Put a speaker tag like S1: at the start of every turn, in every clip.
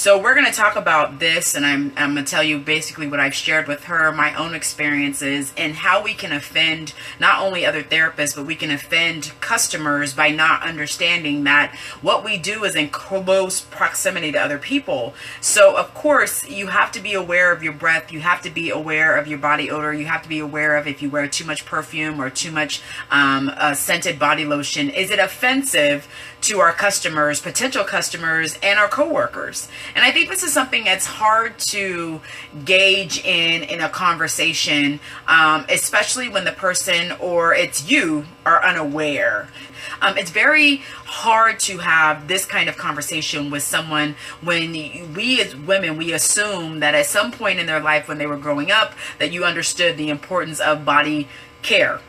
S1: So we're going to talk about this, and I'm going to tell you basically what I've shared with her, my own experiences, and how we can offend not only other therapists, but we can offend customers by not understanding that what we do is in close proximity to other people. So of course you have to be aware of your breath, you have to be aware of your body odor, you have to be aware of if you wear too much perfume or too much scented body lotion. Is it offensive to our customers, potential customers, and our coworkers? And I think this is something that's hard to gauge in a conversation, especially when the person or it's you are unaware. It's very hard to have this kind of conversation with someone when we as women, we assume that at some point in their life when they were growing up, that you understood the importance of body care,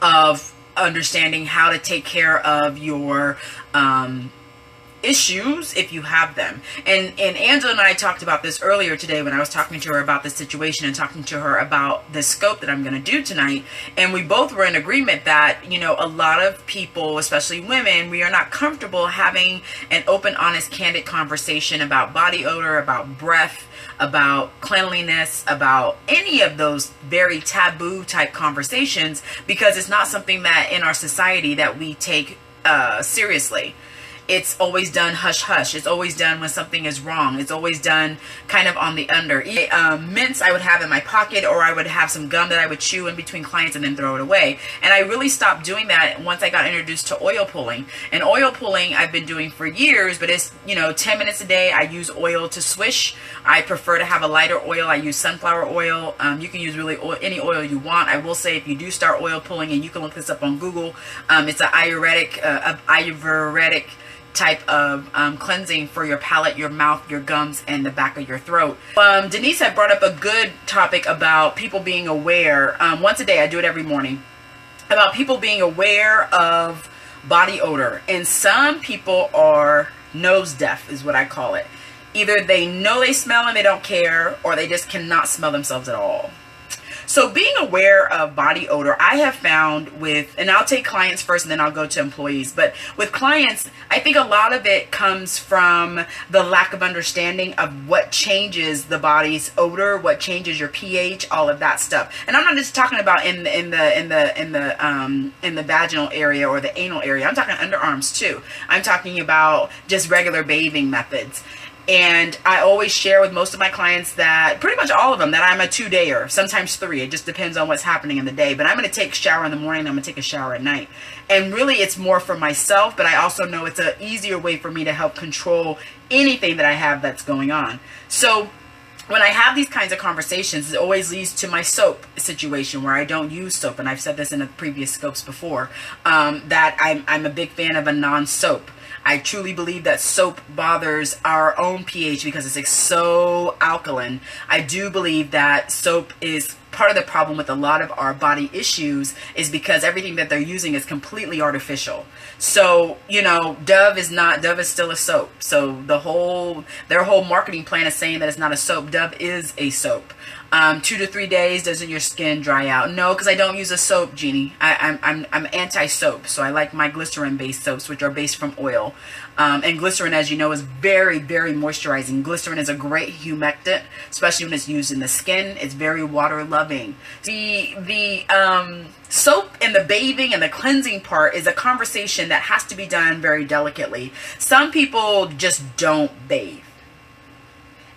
S1: of understanding how to take care of your issues if you have them. And Angela and I talked about this earlier today when I was talking to her about this situation and talking to her about the scope that I'm going to do tonight. And we both were in agreement that, you know, a lot of people, especially women, we are not comfortable having an open, honest, candid conversation about body odor, about breath, about cleanliness, about any of those very taboo type conversations, because it's not something that in our society that we take seriously. It's always done hush hush. It's always done when something is wrong. It's always done kind of on the under. Mints I would have in my pocket, or I would have some gum that I would chew in between clients and then throw it away. And I really stopped doing that once I got introduced to oil pulling. And oil pulling I've been doing for years, but it's, you know, 10 minutes a day. I use oil to swish. I prefer to have a lighter oil. I use sunflower oil. You can use really any oil you want. I will say if you do start oil pulling, and you can look this up on Google, it's an Ayurvedic type of cleansing for your palate, your mouth, your gums, and the back of your throat. Denise had brought up a good topic about people being aware. Once a day, I do it every morning, about people being aware of body odor. And some people are nose deaf, is what I call it. Either they know they smell and they don't care, or they just cannot smell themselves at all. So being aware of body odor, I have found with, and I'll take clients first and then I'll go to employees, but with clients, I think a lot of it comes from the lack of understanding of what changes the body's odor, what changes your pH, all of that stuff. And I'm not just talking about in the vaginal area or the anal area. I'm talking underarms too. I'm talking about just regular bathing methods. And I always share with most of my clients that, pretty much all of them, that I'm a 2-dayer, sometimes 3. It just depends on what's happening in the day. But I'm going to take a shower in the morning, and I'm going to take a shower at night. And really, it's more for myself, but I also know it's an easier way for me to help control anything that I have that's going on. So when I have these kinds of conversations, it always leads to my soap situation where I don't use soap. And I've said this in the previous scopes before, that I'm a big fan of a non-soap. I truly believe that soap bothers our own pH because it's like so alkaline. I do believe that soap is part of the problem with a lot of our body issues, is because everything that they're using is completely artificial. So, you know, Dove is still a soap. So their whole marketing plan is saying that it's not a soap. Dove is a soap. 2 to 3 days, doesn't your skin dry out? No, because I don't use a soap, Jeannie. I'm anti-soap, so I like my glycerin-based soaps, which are based from oil. And glycerin, as you know, is very, very moisturizing. Glycerin is a great humectant, especially when it's used in the skin. It's very water-loving. The soap and the bathing and the cleansing part is a conversation that has to be done very delicately. Some people just don't bathe.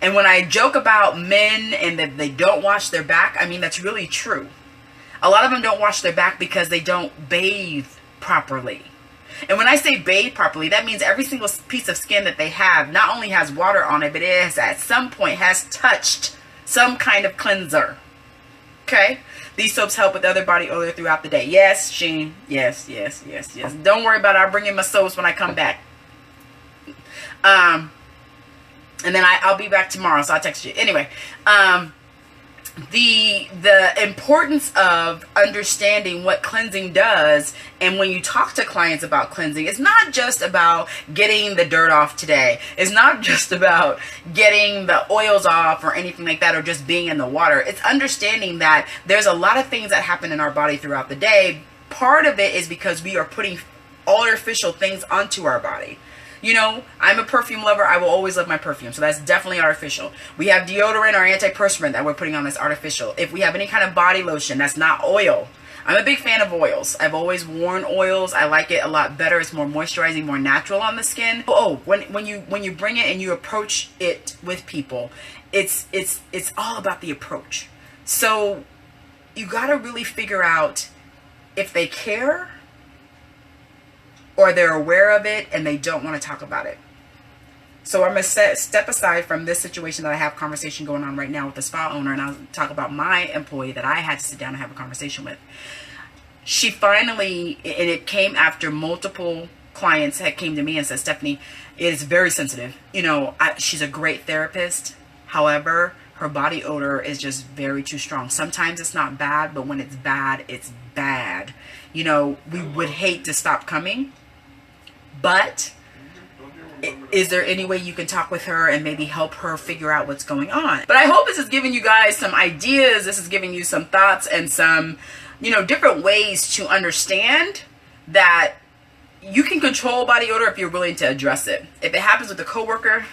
S1: And when I joke about men and that they don't wash their back, I mean, that's really true. A lot of them don't wash their back because they don't bathe properly. And when I say bathe properly, that means every single piece of skin that they have not only has water on it, but it has at some point has touched some kind of cleanser. Okay? These soaps help with other body odor throughout the day. Yes, Sheen. Yes, yes, yes, yes. Don't worry about it. I'll bring in my soaps when I come back. And then I'll be back tomorrow, so I'll text you. Anyway, the importance of understanding what cleansing does, and when you talk to clients about cleansing, it's not just about getting the dirt off today. It's not just about getting the oils off or anything like that, or just being in the water. It's understanding that there's a lot of things that happen in our body throughout the day. Part of it is because we are putting artificial things onto our body. You know, I'm a perfume lover. I will always love my perfume. So that's definitely artificial. We have deodorant or antiperspirant that we're putting on that's artificial. If we have any kind of body lotion, that's not oil. I'm a big fan of oils. I've always worn oils. I like it a lot better. It's more moisturizing, more natural on the skin. Oh, when you bring it and you approach it with people, it's all about the approach. So you got to really figure out if they care or they're aware of it and they don't want to talk about it. So I'm going to step aside from this situation that I have conversation going on right now with the spa owner, and I'll talk about my employee that I had to sit down and have a conversation with. She finally, and it came after multiple clients had came to me and said, Stephanie, it is very sensitive. You know, she's a great therapist. However, her body odor is just very too strong. Sometimes it's not bad, but when it's bad, it's bad. You know, we would hate to stop coming, but is there any way you can talk with her and maybe help her figure out what's going on? But I hope this is giving you guys some ideas. This is giving you some thoughts and some, you know, different ways to understand that you can control body odor if you're willing to address it. If it happens with a coworker,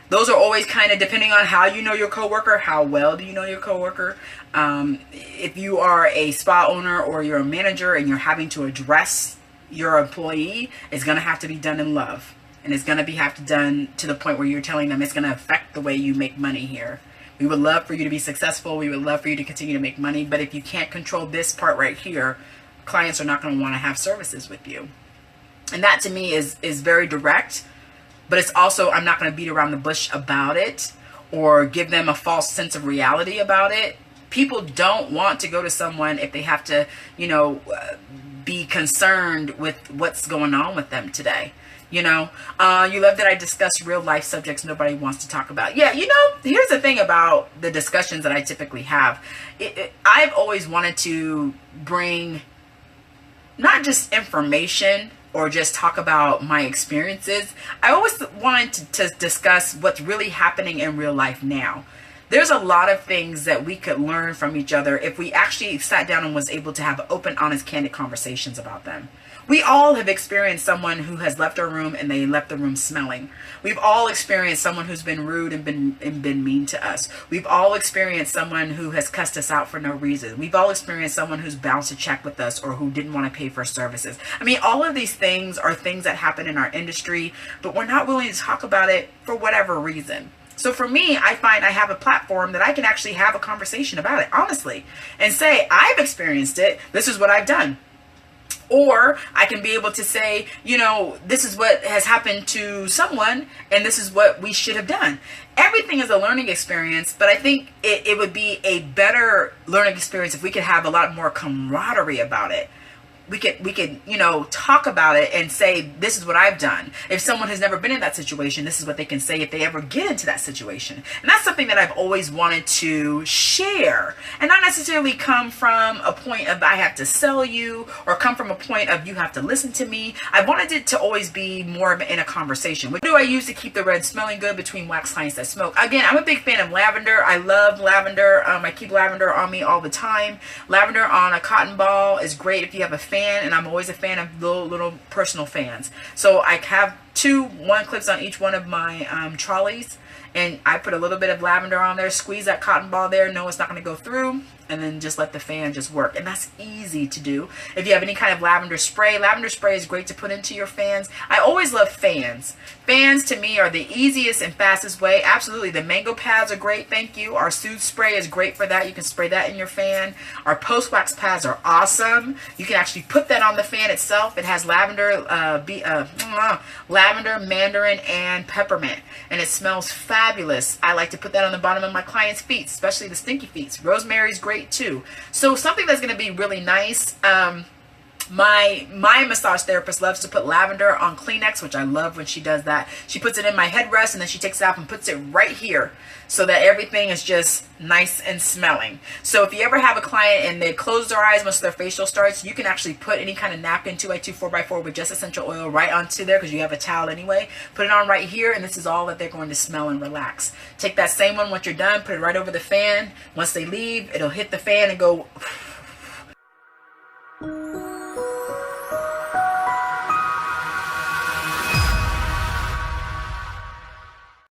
S1: those are always kind of depending on how you know your coworker, how well do you know your coworker. If you are a spa owner or you're a manager and you're having to address your employee, it's going to have to be done in love. And it's going to have to be done to the point where you're telling them it's going to affect the way you make money here. We would love for you to be successful. We would love for you to continue to make money. But if you can't control this part right here, clients are not going to want to have services with you. And that to me is very direct. But it's also, I'm not going to beat around the bush about it or give them a false sense of reality about it. People don't want to go to someone if they have to, you know, be concerned with what's going on with them today. You know, you love that I discuss real life subjects nobody wants to talk about. Yeah, you know, here's the thing about the discussions that I typically have. I've always wanted to bring not just information or just talk about my experiences. I always wanted to discuss what's really happening in real life now. There's a lot of things that we could learn from each other if we actually sat down and was able to have open, honest, candid conversations about them. We all have experienced someone who has left our room and they left the room smelling. We've all experienced someone who's been rude and been mean to us. We've all experienced someone who has cussed us out for no reason. We've all experienced someone who's bounced a check with us or who didn't want to pay for services. I mean, all of these things are things that happen in our industry, but we're not willing to talk about it for whatever reason. So for me, I find I have a platform that I can actually have a conversation about it, honestly, and say, I've experienced it. This is what I've done. Or I can be able to say, you know, this is what has happened to someone and this is what we should have done. Everything is a learning experience, but I think it would be a better learning experience if we could have a lot more camaraderie about it. We could, you know, talk about it and say, this is what I've done. If someone has never been in that situation, this is what they can say if they ever get into that situation. And that's something that I've always wanted to share. And not necessarily come from a point of I have to sell you or come from a point of you have to listen to me. I wanted it to always be more of in a conversation. What do I use to keep the red smelling good between wax clients that smoke? Again, I'm a big fan of lavender. I love lavender. I keep lavender on me all the time. Lavender on a cotton ball is great if you have a fan. And I'm always a fan of little personal fans. So I have one clips on each one of my trolleys, and I put a little bit of lavender on there, squeeze that cotton ball there, no, it's not going to go through, and then just let the fan just work. And that's easy to do. If you have any kind of lavender spray is great to put into your fans. I always love fans. Fans to me are the easiest and fastest way. Absolutely. The mango pads are great. Thank you. Our Soothe spray is great for that. You can spray that in your fan. Our post wax pads are awesome. You can actually put that on the fan itself. It has lavender, lavender, mandarin, and peppermint. And it smells fabulous. I like to put that on the bottom of my clients' feet, especially the stinky feet. Rosemary is great too. So something that's going to be really nice. My massage therapist loves to put lavender on Kleenex, which I love when she does that. She puts it in my headrest and then she takes it out and puts it right here so that everything is just nice and smelling. So if you ever have a client and they close their eyes once their facial starts, you can actually put any kind of napkin, 2x2, 4x4 with just essential oil right onto there because you have a towel anyway. Put it on right here and this is all that they're going to smell and relax. Take that same one once you're done, put it right over the fan. Once they leave, it'll hit the fan and go